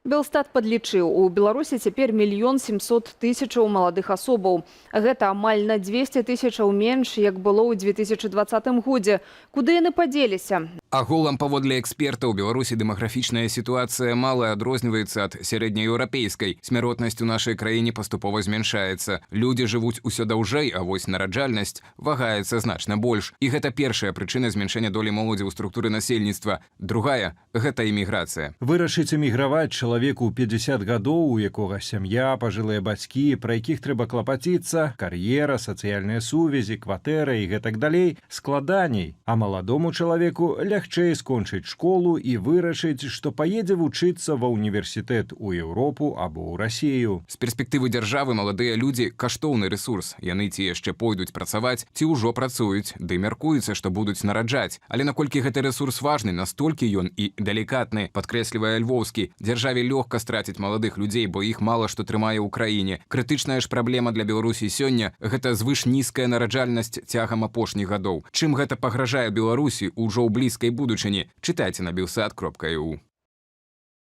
Белстат падлічыў, у Беларусі цяпер 1 700 000 маладых асобаў. Гэта амаль на 200 000 менш, як было ў 2020 годзе. Куды яны падзеліся? Агулам, паводле экспертаў, у Беларусі дэмаграфічная сітуацыя мала адрозніваецца ад сярэднееўрапейскай. Смяротнасць у нашай краіне паступова змяншаецца. Людзі жывуць усё даўжэй, а вось нараджальнасць вагаецца значна больш. І гэта першая прычына змяншэння долі моладзі ў структуры насельніцтва. Другая – гэта эміграцыя. Вырашыць эміграваць чалавеку 50 гадоў, у якога сям'я, пажылыя бацькі, пра якіх трэба клапаціцца, кар'ера, сацыяльныя сувязі, кватэра і гэтак далей, складаней. А маладому чалавеку лягчэй скончыць школу і вырашыць, што паедзе вучыцца ва ўніверсітэт у Еўропу або ў Расію. З перспектывы дзяржавы маладыя людзі – каштоўны рэсурс. Яны ці яшчэ пойдуць працаваць, ці ўжо працуюць, ды мяркуецца, што будуць нараджаць. Але наколькі гэты рэсурс важны, настолькі ён і далікатны, падкрэслівае Львоўскі. Дзяржаве лёгка страціць маладых людзей, бо іх мала што трымае ў краіне. Крытычная ж праблема для Беларусі сёння – гэта звышнізкая нараджальнасць цягам апошніх гадоў. Чым гэта пагражае Беларусі ўжо ў блізкай будучыні? Чытайце на belsat.eu.